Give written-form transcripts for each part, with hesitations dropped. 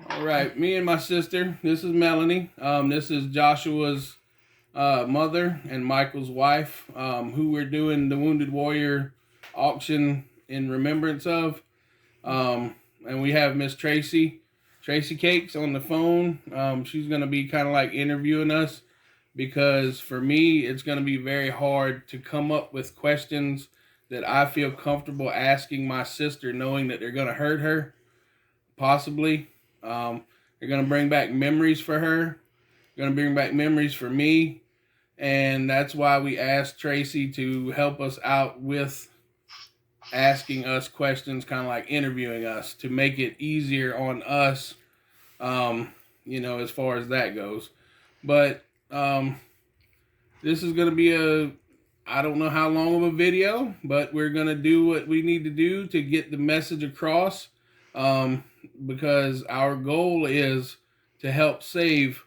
All right, me and my sister. This is Melanie. This is Joshua's mother and Michael's wife, who we're doing the Wounded Warrior auction in remembrance of. And we have Miss Tracy Cakes on the phone. She's going to be kind of like interviewing us because for me, it's going to be very hard to come up with questions that I feel comfortable asking my sister, knowing that they're going to hurt her, possibly. They're going to bring back memories for her, going to bring back memories for me. And that's why we asked Tracy to help us out with asking us questions, kind of like interviewing us to make it easier on us, as far as that goes. But this is going to be I don't know how long of a video, but we're going to do what we need to do to get the message across, because our goal is to help save,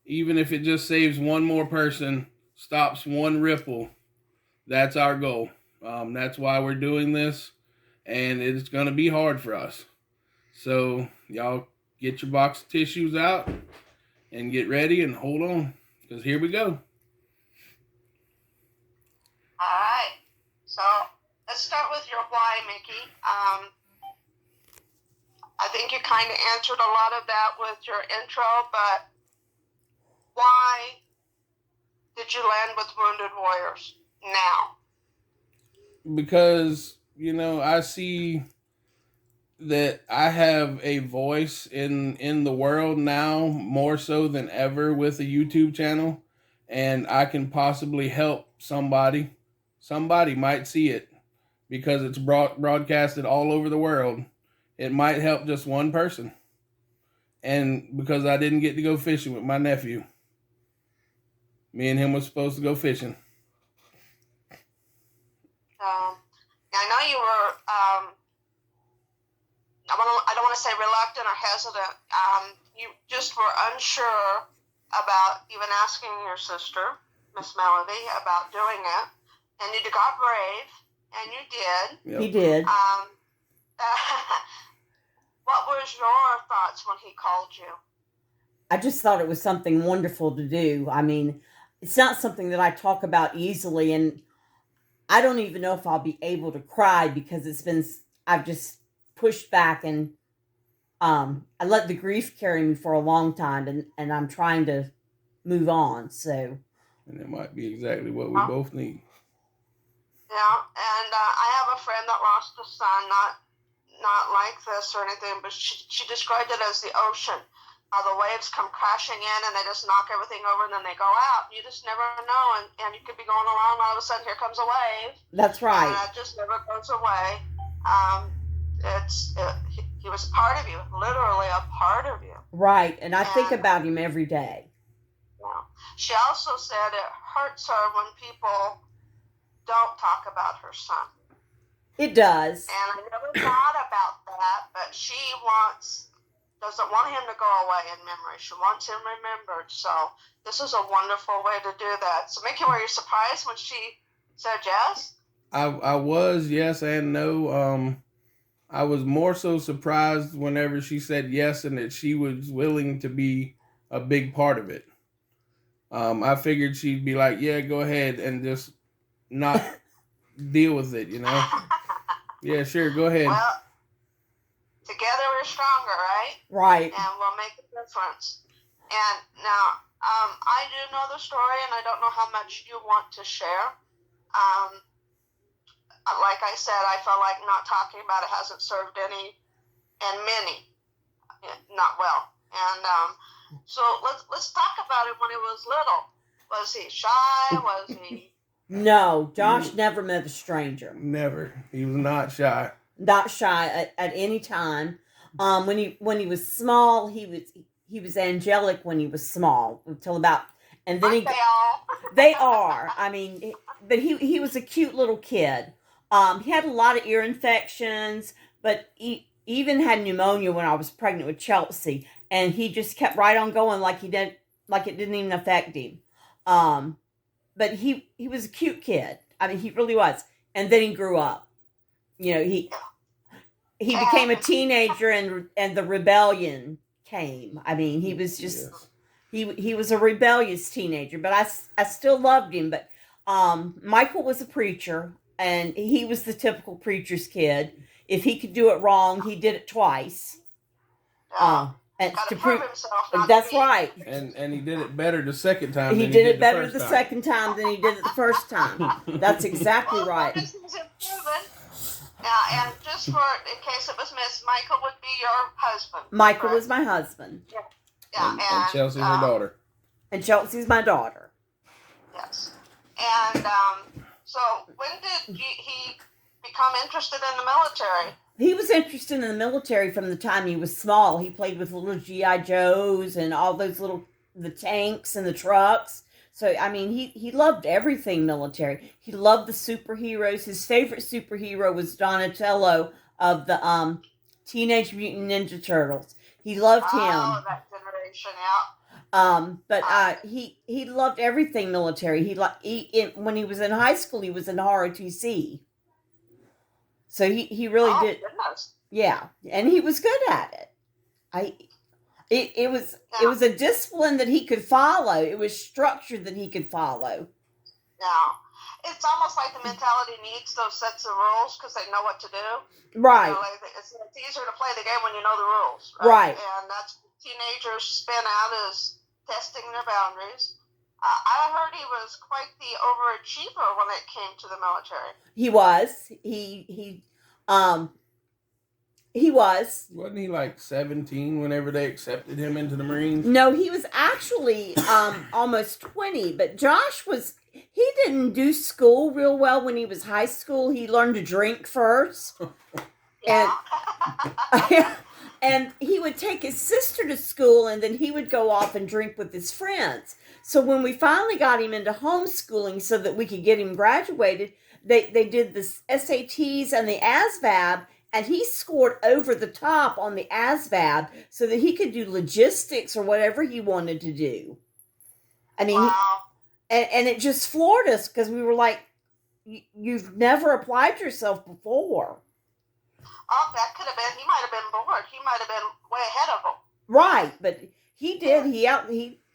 even if it just saves one more person, stops one ripple. That's our goal. That's why we're doing this, and it's going to be hard for us. So y'all get your box of tissues out and get ready and hold on, because here we go. All right. So let's start with your why, Mickey. I think you kind of answered a lot of that with your intro, but why did you land with Wounded Warriors now? Because, I see that I have a voice in the world now, more so than ever, with a YouTube channel, and I can possibly help somebody. Somebody might see it because it's broadcasted all over the world. It might help just one person. And because I didn't get to go fishing with my nephew. Me and him was supposed to go fishing. I know you were, I don't want to say reluctant or hesitant. You just were unsure about even asking your sister, Miss Melody, about doing it. And you got brave, and you did. Yep. He did. What was your thoughts when he called you? I just thought it was something wonderful to do. I mean, it's not something that I talk about easily, and I don't even know if I'll be able to cry because I've just pushed back, and I let the grief carry me for a long time, and I'm trying to move on, so. And it might be exactly what we both need. Yeah, and I have a friend that lost a son, not like this or anything, but she described it as the ocean. The waves come crashing in and they just knock everything over and then they go out. You just never know, and you could be going along, all of a sudden here comes a wave. That's right. And it just never goes away. He was a part of you, literally a part of you. Right, and I think about him every day. Yeah. She also said it hurts her when people don't talk about her son. It does. And I never thought about that, but she doesn't want him to go away in memory. She wants him remembered. So this is a wonderful way to do that. So Mickey, were you surprised when she said yes? I was, yes and no. I was more so surprised whenever she said yes and that she was willing to be a big part of it. I figured she'd be like, yeah, go ahead, and just not deal with it, Yeah, sure, go ahead. Well, together we're stronger, right? Right. And we'll make a difference. And now, I do know the story, and I don't know how much you want to share. Like I said, I felt like not talking about it hasn't served any, and many, not well. And so let's talk about it when he was little. Was he shy? Was he? No, Josh never met a stranger. Never. He was not shy. Not shy at any time. When he was small, he was angelic when he was small until about, and then they are. I mean, but he was a cute little kid. He had a lot of ear infections, but he even had pneumonia when I was pregnant with Chelsea, and he just kept right on going like it didn't even affect him. But he was a cute kid. I mean, he really was. And then he grew up. He became a teenager, and the rebellion came. I mean, he was just he was a rebellious teenager, but I still loved him. But Michael was a preacher, and he was the typical preacher's kid. If he could do it wrong, he did it twice. And Got to to prove prove himself. that's right. And he did it better the second time. He than did it better the the first time. second time than he did it the first time. That's exactly right. This is improving. And just for in case it was missed, Michael would be your husband. Michael correct? was my husband. Yeah, And Chelsea's her daughter. And Chelsea's my daughter. Yes. And so when did he become interested in the military? He was interested in the military from the time he was small. He played with little G.I. Joes and all those the tanks and the trucks. So, I mean, he loved everything military. He loved the superheroes. His favorite superhero was Donatello of the Teenage Mutant Ninja Turtles. He loved him. Oh, that generation, yeah. But he loved everything military. When he was in high school, he was in ROTC. So he really did. Goodness. Yeah, and he was good at it. It was a discipline that he could follow. It was structure that he could follow. Yeah, it's almost like the mentality needs those sets of rules because they know what to do. Right. You know, it's easier to play the game when you know the rules. Right. And that's what teenagers spin out is testing their boundaries. I heard he was quite the overachiever when it came to the military. He was. He was. Wasn't he like 17 whenever they accepted him into the Marines? No, he was actually almost 20. But Josh he didn't do school real well when he was high school. He learned to drink first. Yeah. And he would take his sister to school, and then he would go off and drink with his friends. So when we finally got him into homeschooling so that we could get him graduated, they did the SATs and the ASVAB, and he scored over the top on the ASVAB so that he could do logistics or whatever he wanted to do. I mean, wow. And it just floored us because we were like, you've never applied yourself before. Oh, that could have been. He might have been bored. He might have been way ahead of him. Right, but he did.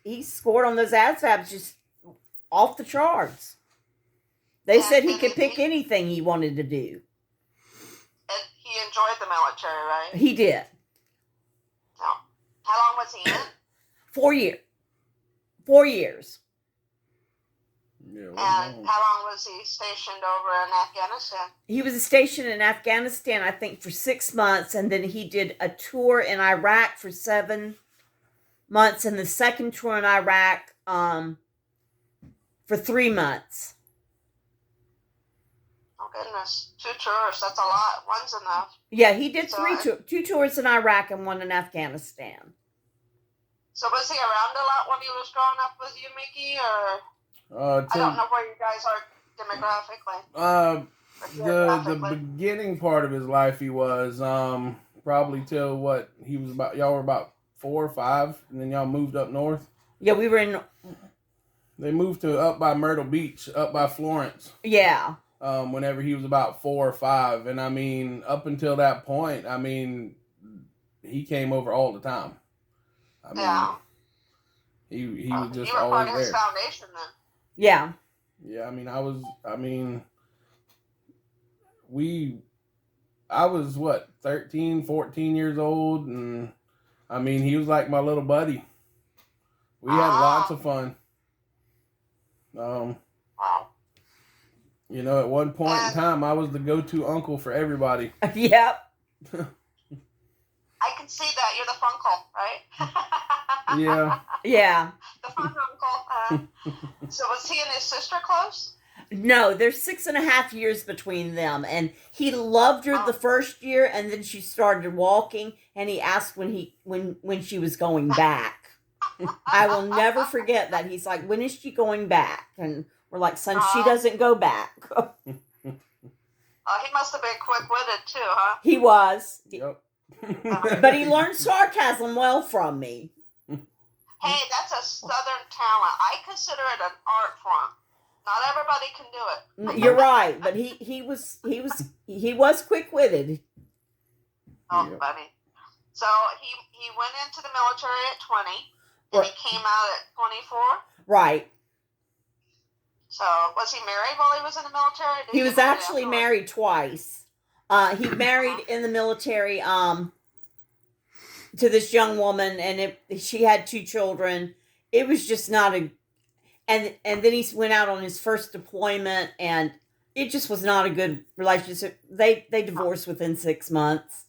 He scored on those ASVABs just off the charts. They said he could pick anything he wanted to do. And he enjoyed the military, right? He did. No. How long was he in? 4 years. 4 years. Yeah, And how long was he stationed over in Afghanistan? He was stationed in Afghanistan, I think, for 6 months, and then he did a tour in Iraq for 7 months, and the second tour in Iraq for 3 months. Oh, goodness. 2 tours, that's a lot. One's enough. Yeah, he did So, 2 tours in Iraq and 1 in Afghanistan. So was he around a lot when he was growing up with you, Mickey, or... I don't know where you guys are demographically. The beginning part of his life, he was probably till what he was about. Y'all were about 4 or 5, and then y'all moved up north. Yeah, we were in. They moved to up by Myrtle Beach, up by Florence. Yeah. Whenever he was about 4 or 5, and I mean, up until that point, I mean, he came over all the time. I mean, yeah. He was just you were always part of his there. foundation then. Yeah. Yeah, I was what, 13, 14 years old, and I mean, he was like my little buddy. We had lots of fun. Wow. You know, at one point in time, I was the go-to uncle for everybody. Yep. I can see that. You're the funkle, right? Yeah. Yeah. The funk uncle. So was he and his sister close? No, there's 6.5 years between them, and he loved her the first year, and then she started walking, and he asked when she was going back. I will never forget that. He's like, "When is she going back?" And we're like, "Son, she doesn't go back." He must have been quick-witted too, huh? He was. Yep. But he learned sarcasm well from me. Hey, that's a Southern talent. I consider it an art form. Not everybody can do it. You're right, but he was quick-witted. Oh, Yep. funny. So he went into the military at 20, and he came out at 24. Right. So was he married while he was in the military? He was actually married twice. He married in the military to this young woman, and she had 2 children. It was just not a, and then he went out on his first deployment, and it just was not a good relationship. They divorced within 6 months,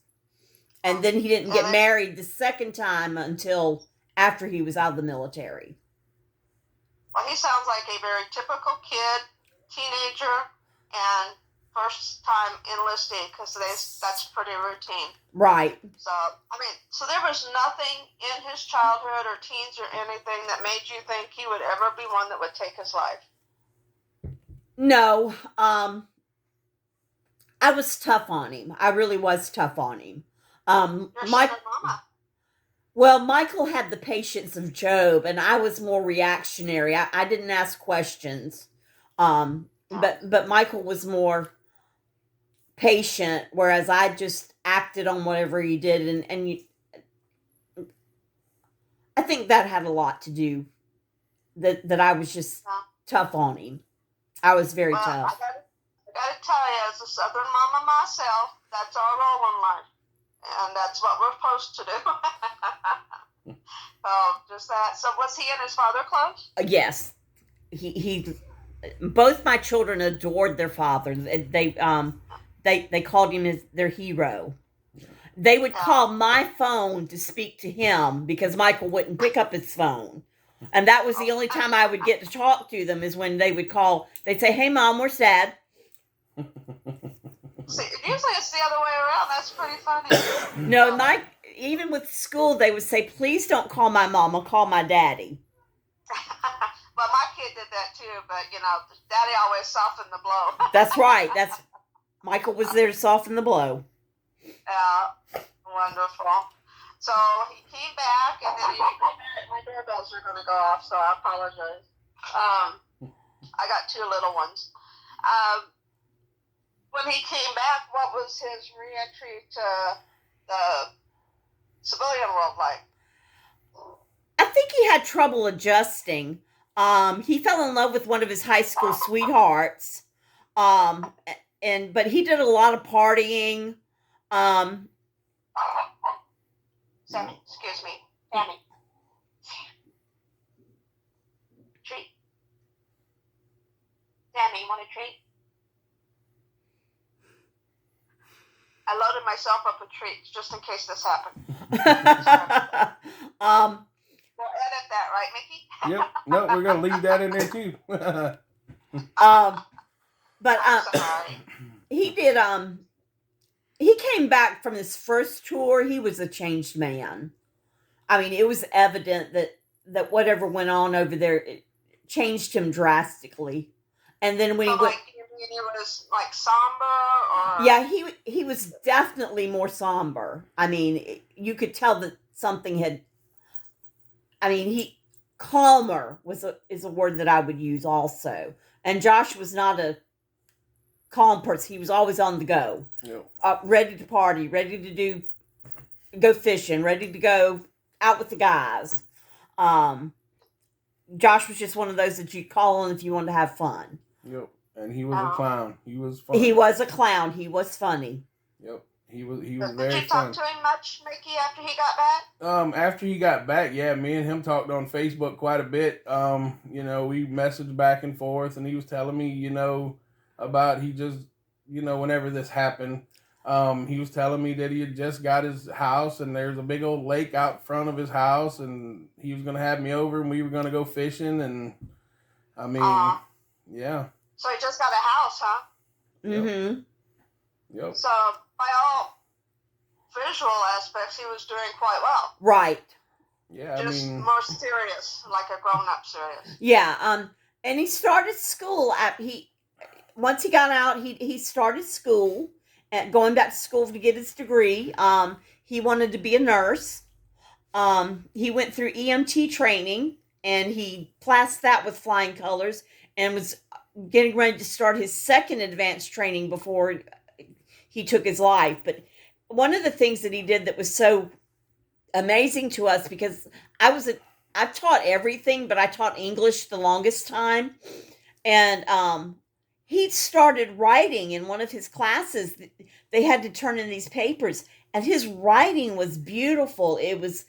and then he didn't get married the second time until after he was out of the military. Well, he sounds like a very typical kid, teenager, and first time enlisting, because that's pretty routine. Right. So, so there was nothing in his childhood or teens or anything that made you think he would ever be one that would take his life? No. I was tough on him. I really was tough on him. Your mama. Well, Michael had the patience of Job, and I was more reactionary. I didn't ask questions. But Michael was more patient, whereas I just acted on whatever he did, and I think that had a lot to do that I was just tough on him. I was very tough. I gotta tell you, as a Southern mama myself, that's our role in life. And that's what we're supposed to do. Just that. So was he and his father close? Yes. He both my children adored their father. They called him their hero. They would call my phone to speak to him because Michael wouldn't pick up his phone. And that was the only time I would get to talk to them, is when they would call. They'd say, "Hey, Mom, where's Dad?" See, usually it's the other way around. That's pretty funny. No, even with school, they would say, "Please don't call my mom. I'll call my daddy." Well, my kid did that too, but Daddy always softened the blow. That's right. Michael was there to soften the blow. Yeah, wonderful. So he came back, and then my doorbells are going to go off, so I apologize. I got 2 little ones. When he came back, what was his re-entry to the civilian world like? I think he had trouble adjusting. He fell in love with one of his high school sweethearts. But he did a lot of partying. Sammy, excuse me. Sammy. Treat. Sammy, you want a treat? I loaded myself up with treats just in case this happened. We'll edit that, right, Mickey? Yep. No, we're gonna leave that in there too. He did. He came back from his first tour. He was a changed man. I mean, it was evident that whatever went on over there, it changed him drastically. And then when he went. He was like somber, or yeah, he was definitely more somber. I mean, you could tell that something had. I mean, calmer is a word that I would use also. And Josh was not a calm person. He was always on the go, ready to party, ready to go fishing, ready to go out with the guys. Josh was just one of those that you call on if you wanted to have fun. Yep. And he was a clown. He was funny. He was a clown. He was funny. Yep. He was very funny. Did you talk to him much, Mickey, after he got back? After he got back, yeah, me and him talked on Facebook quite a bit. We messaged back and forth, and he was telling me, about he just, whenever this happened, he was telling me that he had just got his house, and there's a big old lake out front of his house, and he was going to have me over, and we were going to go fishing, and yeah. So he just got a house, huh? Mm-hmm. Yep. So by all visual aspects, he was doing quite well. Right. Yeah, just more serious, like a grown-up serious. Yeah. And he started school once he got out, he started school, going back to school to get his degree. He wanted to be a nurse. He went through EMT training, and he passed that with flying colors, and was getting ready to start his second advanced training before he took his life. But one of the things that he did that was so amazing to us because I've taught everything, but I taught English the longest time. And he started writing in one of his classes. They had to turn in these papers, and his writing was beautiful. It was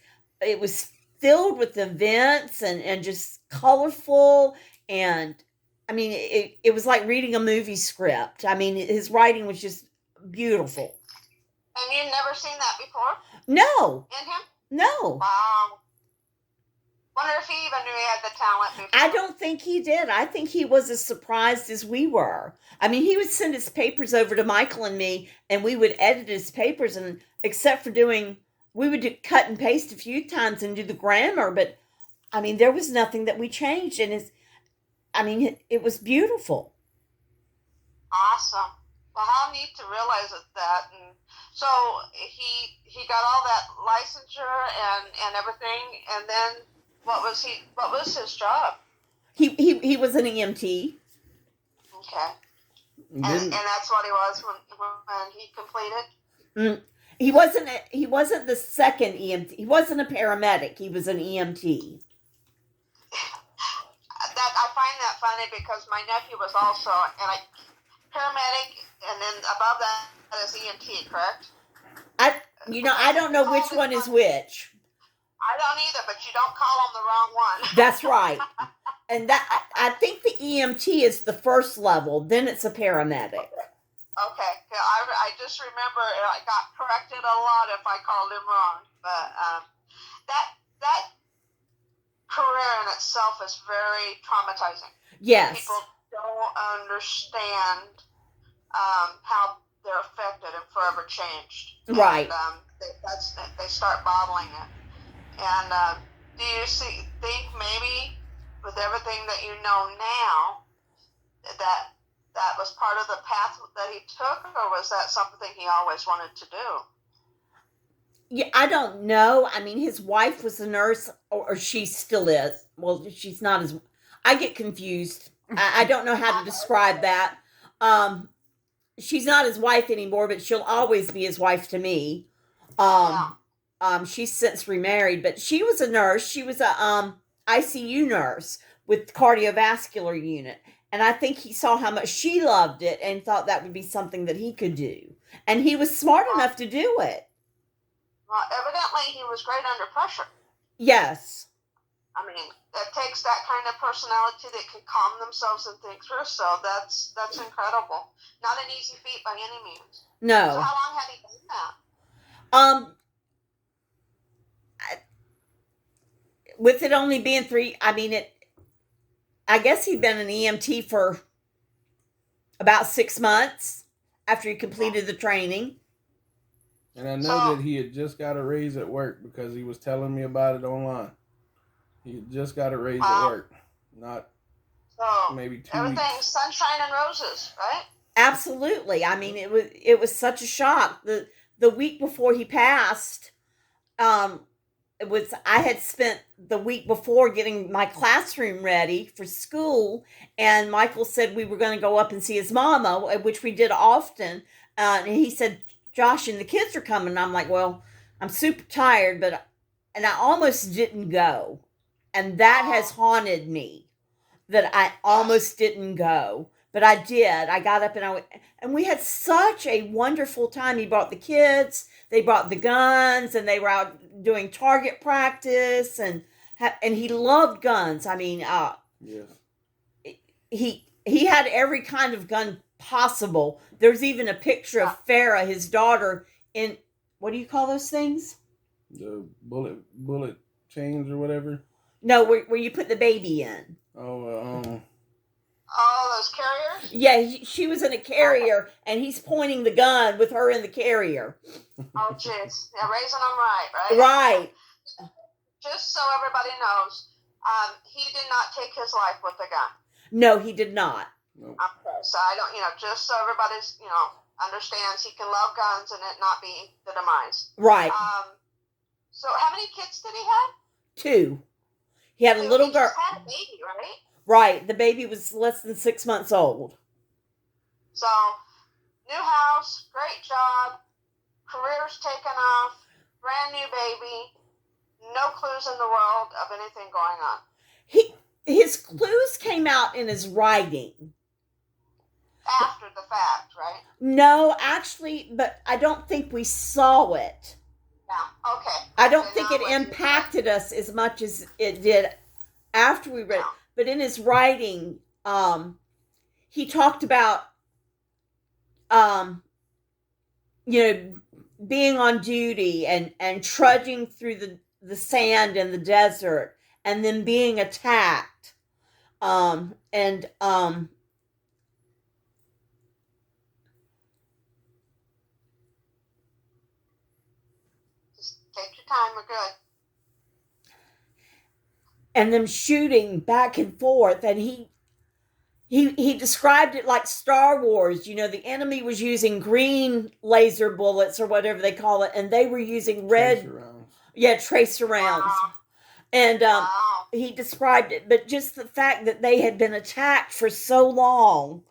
filled with events and just colorful. And I mean, it was like reading a movie script. I mean, his writing was just beautiful. And you'd never seen that before? No. In him? No. Wow. Wonder if he even knew he had the talent before. I don't think he did. I think he was as surprised as we were. I mean, he would send his papers over to Michael and me, and we would edit his papers, and except for we would cut and paste a few times and do the grammar, but I mean, there was nothing that we changed, and it was beautiful. Awesome. Well, how neat to realize that. And so he got all that licensure and everything, and then what was his job? He was an EMT. Okay. And that's what he was when he completed? He wasn't the second EMT. He wasn't a paramedic. He was an EMT. I find that funny because my nephew was also a paramedic, and then above that is EMT, correct? I don't know which one is which. I don't either, but you don't call them the wrong one. That's right. And I think the EMT is the first level, then it's a paramedic. Okay. I just remember I got corrected a lot if I called him wrong. But that career in itself is very traumatizing. Yes. People don't understand how they're affected and forever changed. Right. And, they start bottling it. And do you think maybe with everything that you know now that was part of the path that he took, or was that something he always wanted to do? Yeah, I don't know. I mean, his wife was a nurse, or she still is. Well, she's not as... I get confused. I don't know how to describe that. She's not his wife anymore, but she'll always be his wife to me. She's since remarried, but she was a nurse. She was a ICU nurse with cardiovascular unit. And I think he saw how much she loved it and thought that would be something that he could do. And he was smart enough to do it. Well, evidently he was great under pressure. Yes. I mean, it takes that kind of personality that can calm themselves and think through. So that's incredible. Not an easy feat by any means. No. So how long had he done that? With it only being 3, I guess he'd been an EMT for about 6 months after he completed the training. And I know that he had just got a raise at work because he was telling me about it online. He had just got a raise at work. Not maybe 2 weeks. Everything's sunshine and roses, right? Absolutely. I mean, it was such a shock. The week before he passed, I had spent the week before getting my classroom ready for school, and Michael said we were going to go up and see his mama, which we did often. And he said, Josh and the kids are coming. And I'm like, well, I'm super tired, and I almost didn't go. And that has haunted me, that I almost didn't go. But I did. I got up and I went, and we had such a wonderful time. He brought the kids, they brought the guns, and they were out doing target practice, and he loved guns. I mean, he had every kind of gun possible. There's even a picture of Farah, his daughter, in, what do you call those things? The bullet chains or whatever. No, where you put the baby in. Oh, those carriers? Yeah, she was in a carrier, and he's pointing the gun with her in the carrier. Oh, jeez. Yeah, raising them right? Right. Just so everybody knows, he did not take his life with a gun. No, he did not. Nope. Okay, so I don't, just so everybody's, understands he can love guns and it not be the demise. Right. So how many kids did he have? 2. He had a little girl. He just had a baby, right? Right. The baby was less than 6 months old. So, new house, great job, career's taken off, brand new baby. clues in the world of anything going on. His clues came out in his writing. After the fact, right? No, actually, but I don't think we saw it. Yeah, okay. I don't think it impacted us as much as it did after we read it. But in his writing, he talked about, being on duty and trudging through the sand in the desert and then being attacked. Just take your time, we're good. And them shooting back and forth, and he described it like Star Wars. The enemy was using green laser bullets or whatever they call it, and they were using red. Tracer rounds. Yeah, tracer rounds. Wow. And he described it, but just the fact that they had been attacked for so long,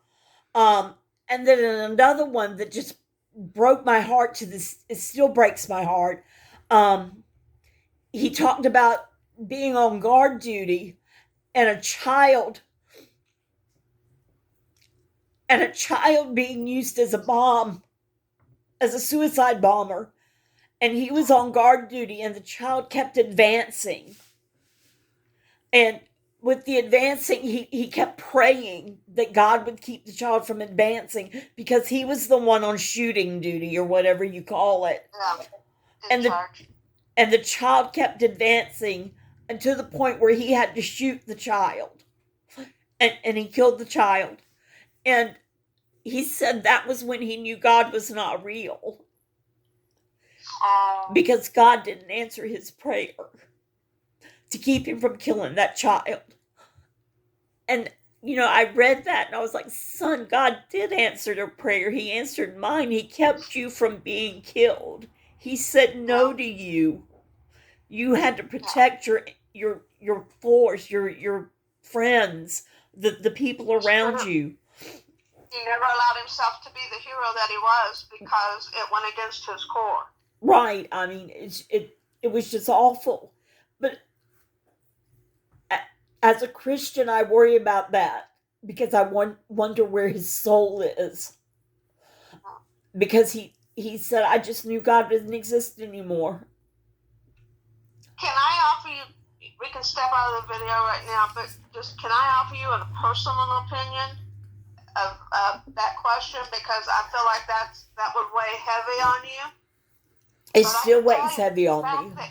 and then another one that just broke my heart to this, it still breaks my heart. He talked about being on guard duty and a child being used as a bomb, as a suicide bomber. And he was on guard duty and the child kept advancing. And with the advancing, he kept praying that God would keep the child from advancing because he was the one on shooting duty or whatever you call it. Yeah. And the child kept advancing until the point where he had to shoot the child. And he killed the child. And he said that was when he knew God was not real. Because God didn't answer his prayer to keep him from killing that child. And, I read that and I was like, son, God did answer their prayer. He answered mine. He kept you from being killed. He said no to you. You had to protect your force, your friends, the people around you. He never allowed himself to be the hero that he was because it went against his core. Right. I mean, it was just awful. But as a Christian, I worry about that because I wonder where his soul is. Because he said, I just knew God didn't exist anymore. Can I offer you, we can step out of the video right now, but can I offer you a personal opinion of that question? Because I feel like that would weigh heavy on you. It still weighs heavy on me.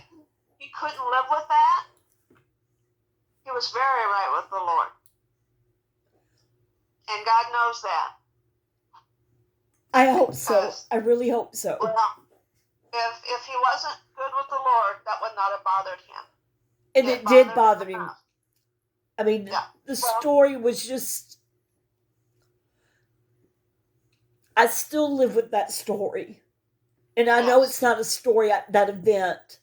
He couldn't live with that. He was very right with the Lord. And God knows that. I hope so. I really hope so. Well, if he wasn't good with the Lord, that would not have bothered him. And it did bother him. I mean, the story was just... I still live with that story. And I know it's not a story at that event.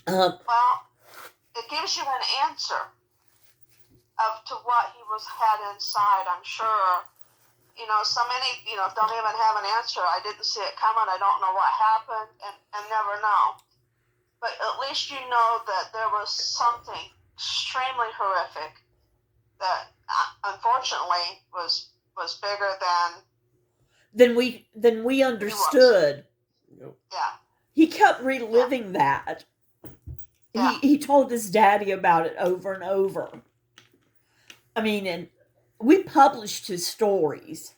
Well, it gives you an answer to what he had inside, I'm sure. So many, don't even have an answer. I didn't see it coming. I don't know what happened and never know. But at least you know that there was something extremely horrific that unfortunately was bigger than we understood. Yeah. He kept reliving that. Yeah. He told his daddy about it over and over. I mean, and we published his stories.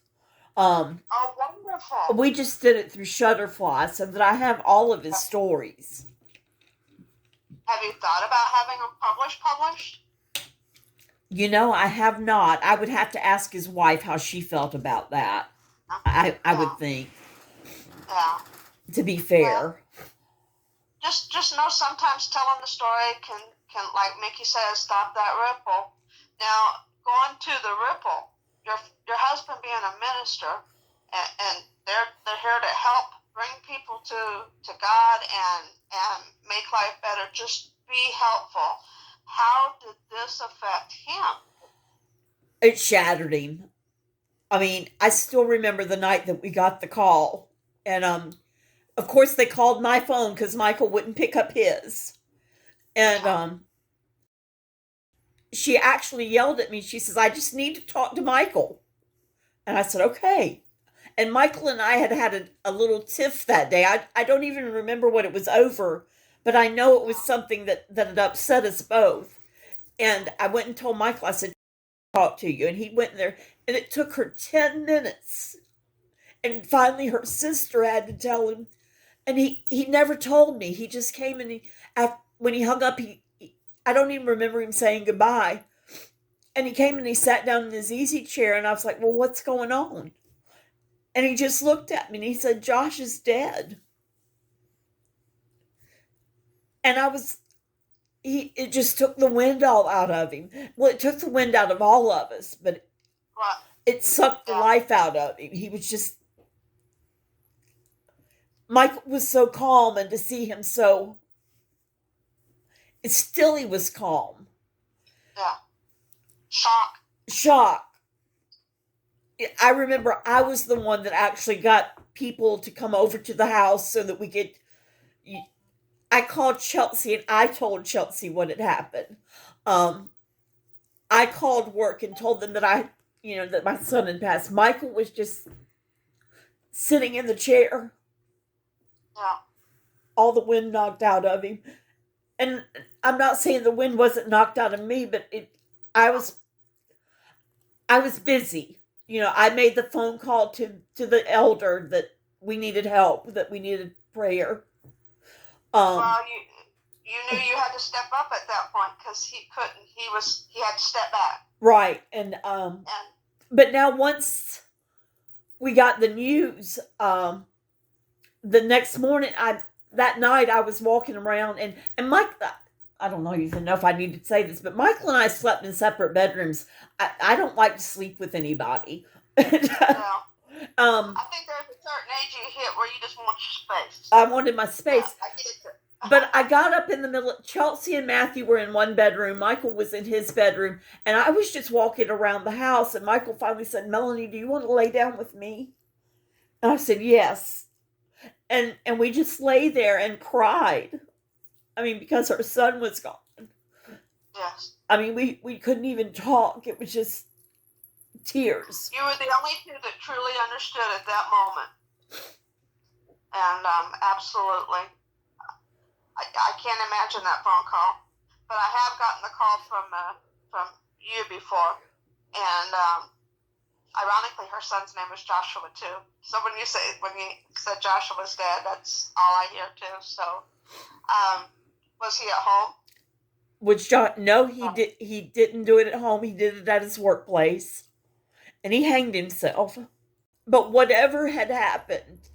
Oh, wonderful. We just did it through Shutterfly so that I have all of his stories. Have you thought about having them published? I have not. I would have to ask his wife how she felt about that. I would think. Yeah. To be fair. Well, just know sometimes telling the story can like Mickey says, stop that ripple. Now, going to the ripple, your husband being a minister, and they're here to help bring people to God and make life better. Just be helpful. How did this affect him? It shattered him. I mean, I still remember the night that we got the call, and of course, they called my phone because Michael wouldn't pick up his. And she actually yelled at me. She says, I just need to talk to Michael. And I said, okay. And Michael and I had a little tiff that day. I don't even remember what it was over, but I know it was something that had upset us both. And I went and told Michael, I said, talk to you. And he went in there, and it took her 10 minutes. And finally her sister had to tell him. And he never told me. He just came and when he hung up, I don't even remember him saying goodbye. And he came and he sat down in his easy chair, and I was like, well, what's going on? And he just looked at me and he said, Josh is dead. And it just took the wind all out of him. Well, it took the wind out of all of us, but it sucked the life out of him. He was just, Michael was so calm, and to see him so, still he was calm. Yeah. Shock. I remember I was the one that actually got people to come over to the house so that we could. I called Chelsea and I told Chelsea what had happened. I called work and told them that that my son had passed. Michael was just sitting in the chair. Yeah. All the wind knocked out of him. And I'm not saying the wind wasn't knocked out of me, but I was busy. I made the phone call to the elder that we needed help, that we needed prayer. Well, you knew you had to step up at that point because he couldn't. He had to step back. Right, and but now once we got the news, the next morning, that night I was walking around and Mike. I don't even know if I need to say this, but Michael and I slept in separate bedrooms. I don't like to sleep with anybody. I think there's a certain age you hit where you just want your space. I wanted my space. Yeah, I get it. But I got up in the middle. Chelsea and Matthew were in one bedroom. Michael was in his bedroom. And I was just walking around the house. And Michael finally said, Melanie, do you want to lay down with me? And I said, yes. And we just lay there and cried. I mean, because our son was gone. Yes. I mean, we couldn't even talk. It was just tears. You were the only two that truly understood at that moment. And absolutely. I can't imagine that phone call. But I have gotten the call from you before. And ironically, her son's name was Joshua, too. So when you said Joshua was dead, that's all I hear, too. So, was he at home? No, he didn't do it at home. He did it at his workplace. And he hanged himself. But whatever had happened,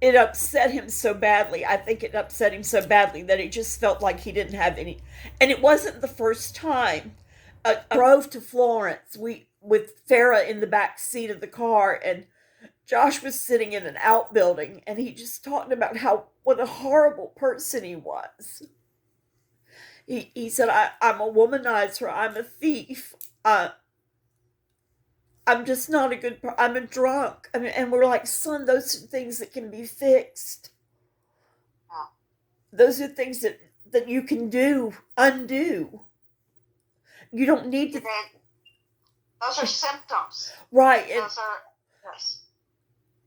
it upset him so badly. I think it upset him so badly that it just felt like he didn't have any. And it wasn't the first time. I drove to Florence with Farah in the back seat of the car, and Josh was sitting in an outbuilding, and he just talked about what a horrible person he was. He said, I'm a womanizer, I'm a thief, I'm just not a good person, I'm a drunk. I mean, and we're like, son, those are things that can be fixed. Those are things that you can undo. You don't need to. Those are symptoms. Right. Those are, yes.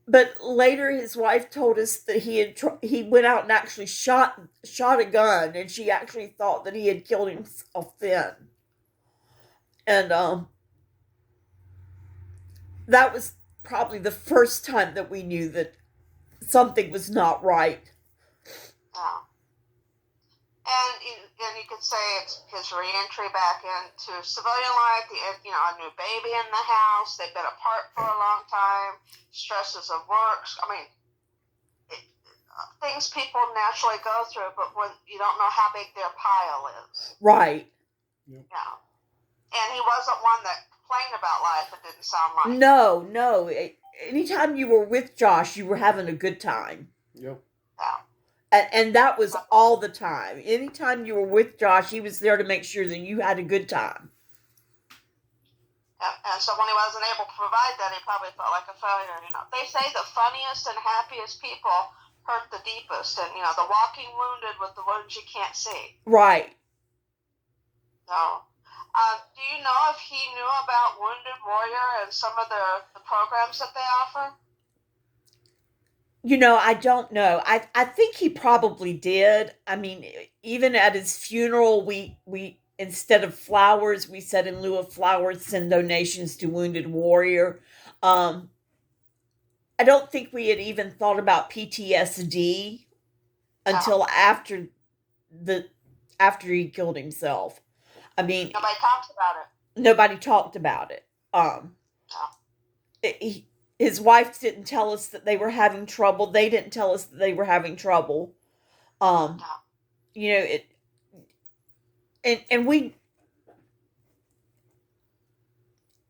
But later his wife told us that he went out and actually shot a gun, and she actually thought that he had killed himself then. And that was probably the first time that we knew that something was not right. Yeah. And you could say it's his reentry back into civilian life, a new baby in the house, they've been apart for a long time, stresses of work. I mean, things people naturally go through, but when you don't know how big their pile is. Right. Yeah. And he wasn't one that complained about life, it didn't sound like. No. Anytime you were with Josh, you were having a good time. Yep. Yeah. And that was all the time. Anytime you were with Josh, he was there to make sure that you had a good time. And so when he wasn't able to provide that, he probably felt like a failure. They say the funniest and happiest people hurt the deepest, and the walking wounded with the wounds you can't see. Right. So, do you know if he knew about Wounded Warrior and some of the programs that they offer? I don't know. I think he probably did. I mean, even at his funeral, we instead of flowers, we said in lieu of flowers, send donations to Wounded Warrior. I don't think we had even thought about PTSD until after he killed himself. I mean, nobody talks about it. Nobody talked about it. His wife didn't tell us that they were having trouble. They didn't tell us that they were having trouble.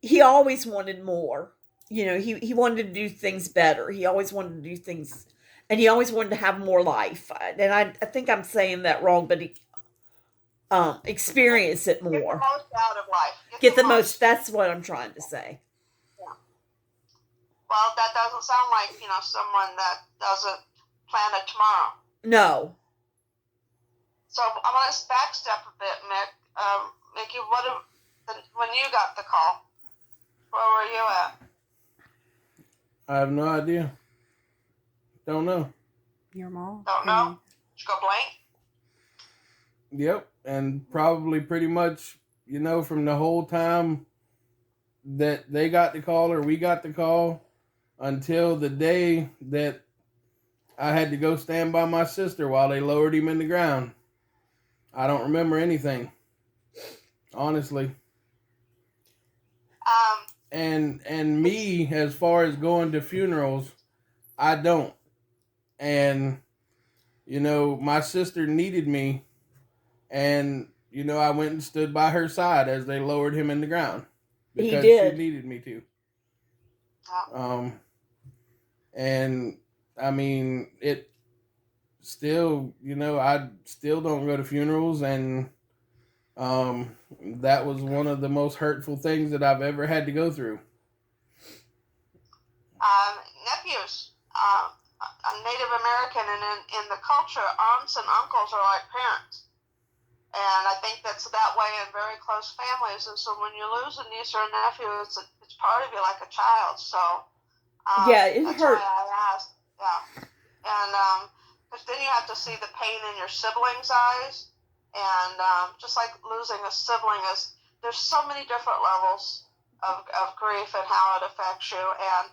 He always wanted more. He wanted to do things better. He always wanted to do things, and he always wanted to have more life. And I think I'm saying that wrong, but he experience it more. Get the most out of life. Get the most. That's what I'm trying to say. Yeah. Well, that doesn't sound like someone that doesn't plan it tomorrow. No. So I want to backstep a bit, Mick. Mickey, when you got the call, where were you at? I have no idea. Don't know. Your mom? Don't know? Did you go blank? Yep. And probably pretty much, from the whole time that they got the call or we got the call until the day that I had to go stand by my sister while they lowered him in the ground. I don't remember anything. Honestly. And me, as far as going to funerals, I don't. And, my sister needed me. And, I went and stood by her side as they lowered him in the ground. Because she needed me to. And, I mean, it still, I still don't go to funerals. And that was one of the most hurtful things that I've ever had to go through. Nephews, a Native American, and in the culture, aunts and uncles are like parents. And I think that's that way in very close families. And so when you lose a niece or a nephew, it's part of you like a child. So it that's hurt. Why I asked. Yeah. And because then you have to see the pain in your siblings' eyes. And just like losing a sibling there's so many different levels of grief and how it affects you. And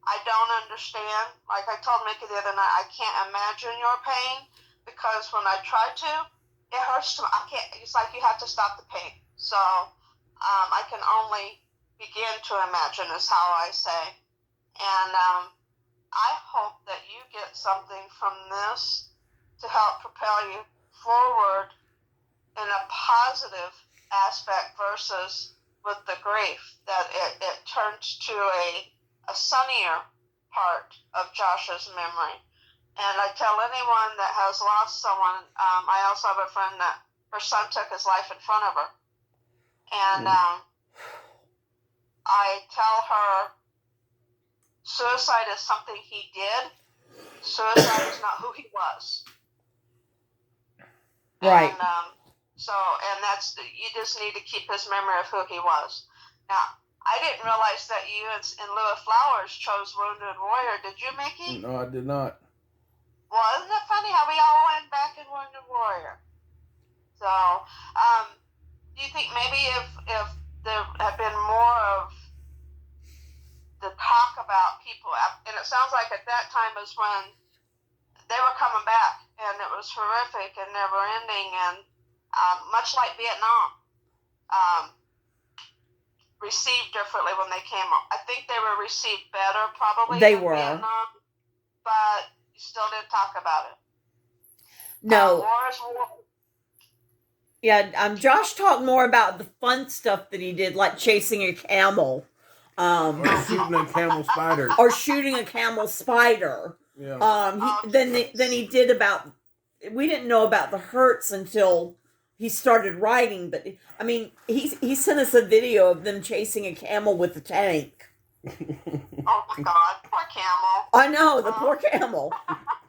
I don't understand. Like I told Mickey the other night, I can't imagine your pain because when I try to, it hurts. I can't. It's like you have to stop the pain. So I can only begin to imagine is how I say. And I hope that you get something from this to help propel you forward in a positive aspect versus with the grief, that it turns to a sunnier part of Josh's memory. And I tell anyone that has lost someone, I also have a friend that her son took his life in front of her. And I tell her suicide is something he did. Suicide is not who he was. Right. And that's, you just need to keep his memory of who he was. Now, I didn't realize that you, in lieu of flowers, chose Wounded Warrior. Did you, Mickey? No, I did not. Well, isn't it funny how we all went back in Wounded Warrior? So, do you think maybe if there had been more of the talk about people, and it sounds like at that time is when they were coming back, and it was horrific and never-ending, and much like Vietnam, received differently when they came up. I think they were received better probably they in were. Vietnam, but you still didn't talk about it. No. War is war. Yeah, Josh talked more about the fun stuff that he did, like chasing a camel. Or shooting a camel spider. Or shooting a camel spider. Yeah. Then he did about... We didn't know about the hurts until he started writing, but I mean, he sent us a video of them chasing a camel with a tank. Oh my God, poor camel. I know, the poor camel.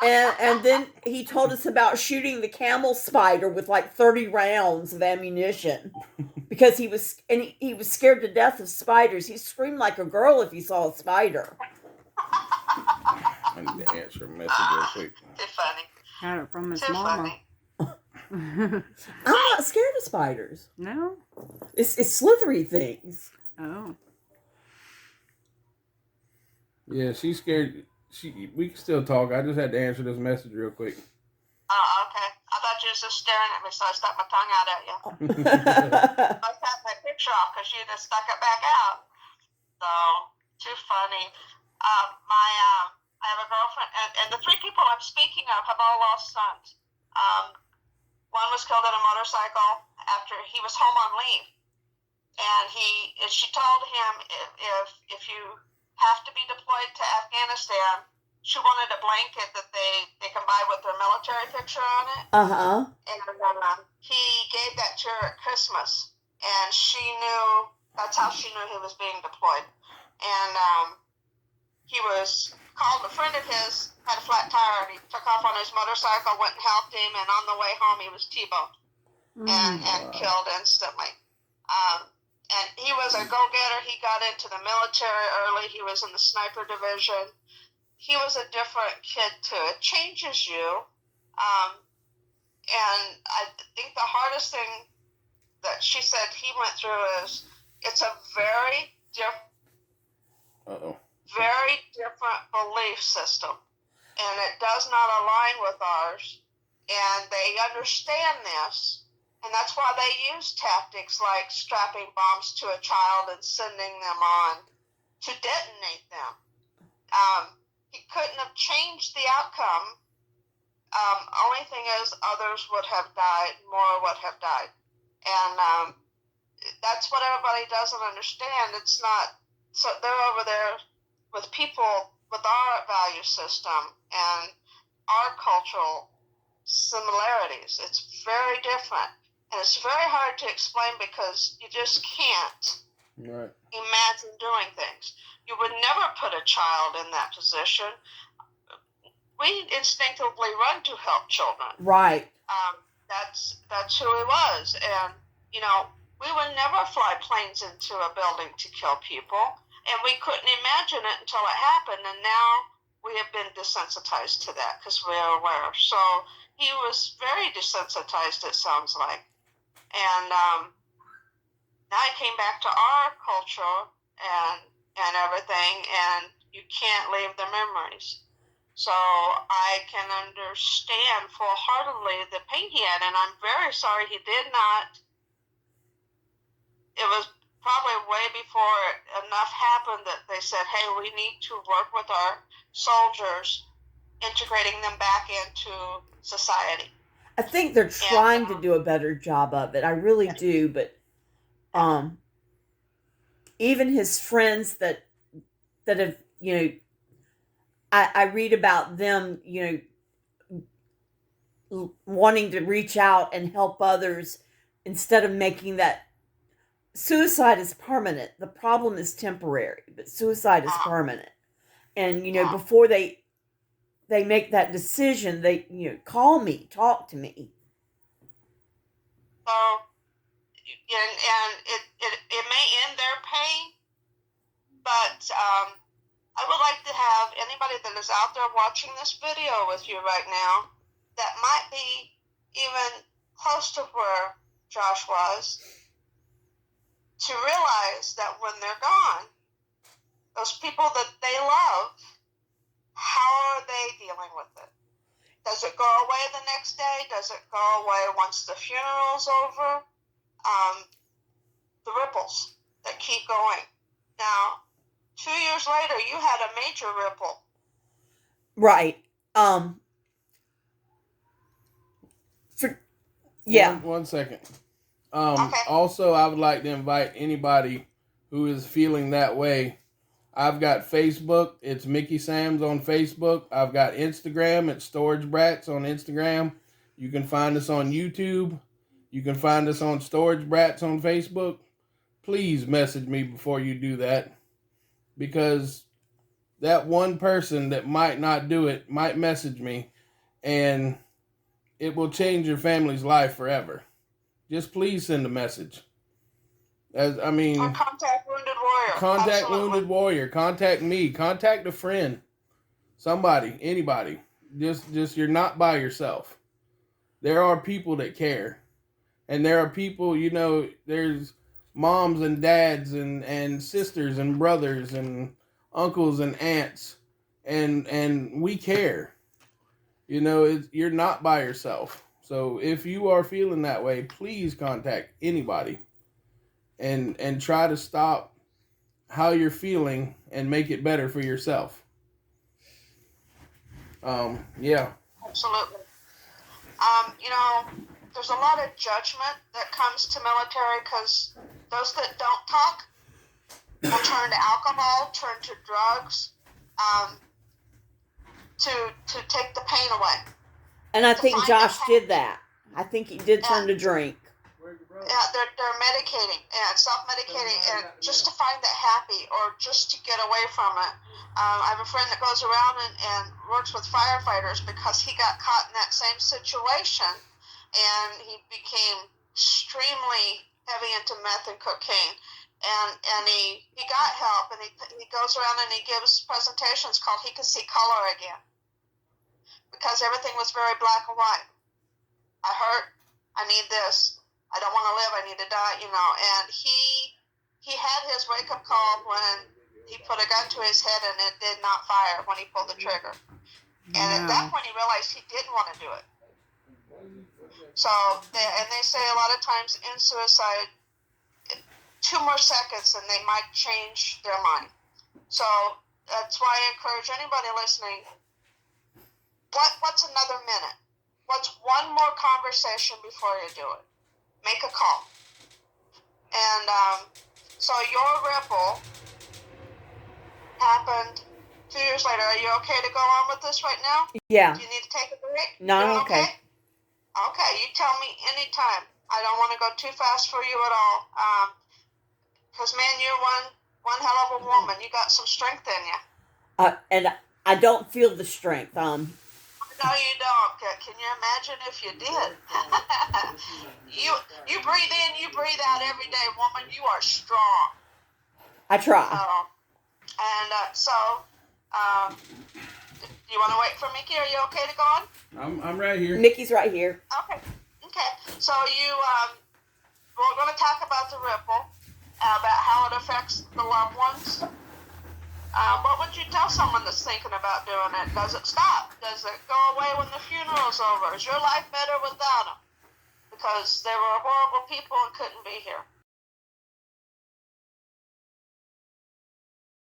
And then he told us about shooting the camel spider with like 30 rounds of ammunition because he was scared to death of spiders. He screamed like a girl if he saw a spider. I need to answer a message real quick. Too funny. Got it from his Too mama. funny. I'm not scared of spiders. No? It's slithery things. Oh. Yeah, she's scared. We can still talk. I just had to answer this message real quick. Oh, okay. I thought you were just staring at me, so I stuck my tongue out at you. I cut my picture off because you just stuck it back out. So, too funny. I have a girlfriend, and the 3 people I'm speaking of have all lost sons. One was killed in a motorcycle after he was home on leave. And she told him if you have to be deployed to Afghanistan, she wanted a blanket that they can buy with their military picture on it. Uh-huh. And he gave that to her at Christmas. And she knew, that's how she knew he was being deployed. And he was called, a friend of his had a flat tire, and he took off on his motorcycle, went and helped him, and on the way home he was T-boned and killed instantly. And he was a go-getter. He got into the military early. He was in the sniper division. He was a different kid, too. It changes you. And I think the hardest thing that she said he went through is it's a very different belief system. And it does not align with ours. And they understand this. And that's why they use tactics like strapping bombs to a child and sending them on to detonate them. He couldn't have changed the outcome. Only thing is, others would have died, more would have died. And that's what everybody doesn't understand. It's not, so they're over there with people with our value system and our cultural similarities. It's very different. And it's very hard to explain because you just can't imagine doing things. You would never put a child in that position. We instinctively run to help children. Right. That's who he was. And, you know, we would never fly planes into a building to kill people. And we couldn't imagine it until it happened. And now we have been desensitized to that because we are aware. So he was very desensitized, it sounds like. And now I came back to our culture and everything, and you can't leave the memories. So I can understand full-heartedly the pain he had, and I'm very sorry he did not. It was probably way before enough happened that they said, hey, we need to work with our soldiers, integrating them back into society. I think they're trying to do a better job of it. I really do, but even his friends that have, you know, I read about them, you know, wanting to reach out and help others instead of making that. Suicide is permanent. The problem is temporary, but suicide is permanent. And, you know, before they make that decision, they, you know, call me, talk to me. So, and it may end their pain, but I would like to have anybody that is out there watching this video with you right now that might be even close to where Josh was, to realize that when they're gone, those people that they love, how are they dealing with it? Does it go away the next day? Does it go away once the funeral's over? The ripples that keep going. Now, 2 years later, you had a major ripple. Right. One second. Okay. Also, I would like to invite anybody who is feeling that way. I've got Facebook. It's Mickey Sams on Facebook. I've got Instagram. It's Storage Brats on Instagram. You can find us on YouTube. You can find us on Storage Brats on Facebook. Please message me before you do that. because that one person that might not do it might message me, and it will change your family's life forever. Just please send a message. Or contact Wounded Warrior. Contact Absolutely. Wounded Warrior. Contact me. Contact a friend. Somebody. Anybody. Just you're not by yourself. There are people that care. And there are people, there's moms and dads and sisters and brothers and uncles and aunts. And we care. You're not by yourself. So if you are feeling that way, please contact anybody and try to stop how you're feeling and make it better for yourself. Yeah. Absolutely. There's a lot of judgment that comes to military because those that don't talk will turn to alcohol, turn to drugs, to take the pain away. And I think Josh did that. I think he did turn to drink. Yeah, they're medicating and self-medicating, and just to find that happy or just to get away from it. I have a friend that goes around and works with firefighters because he got caught in that same situation, and he became extremely heavy into meth and cocaine. And he got help, and he goes around and he gives presentations called He Can See Color Again, because everything was very black and white. I hurt, I need this. I don't want to live, I need to die, And he had his wake-up call when he put a gun to his head and it did not fire when he pulled the trigger. And at that point he realized he didn't want to do it. So, they say a lot of times in suicide, 2 more seconds and they might change their mind. So that's why I encourage anybody listening, what's another minute? What's one more conversation before you do it? Make a call. And so your ripple happened 2 years later. Are you okay to go on with this right now? Yeah. Do you need to take a break? No, I'm okay. Okay, you tell me anytime. I don't want to go too fast for you at all. Because, man, you're one hell of a woman. You got some strength in you. And I don't feel the strength. No, you don't. Can you imagine if you did? You breathe in, you breathe out every day, woman. You are strong. I try. You want to wait for Mickey? Are you okay to go on? I'm right here. Mickey's right here. Okay. So we're going to talk about the ripple, about how it affects the loved ones. What would you tell someone that's thinking about doing it? Does it stop? Does it go away when the funeral's over? Is your life better without them? Because they were horrible people and couldn't be here.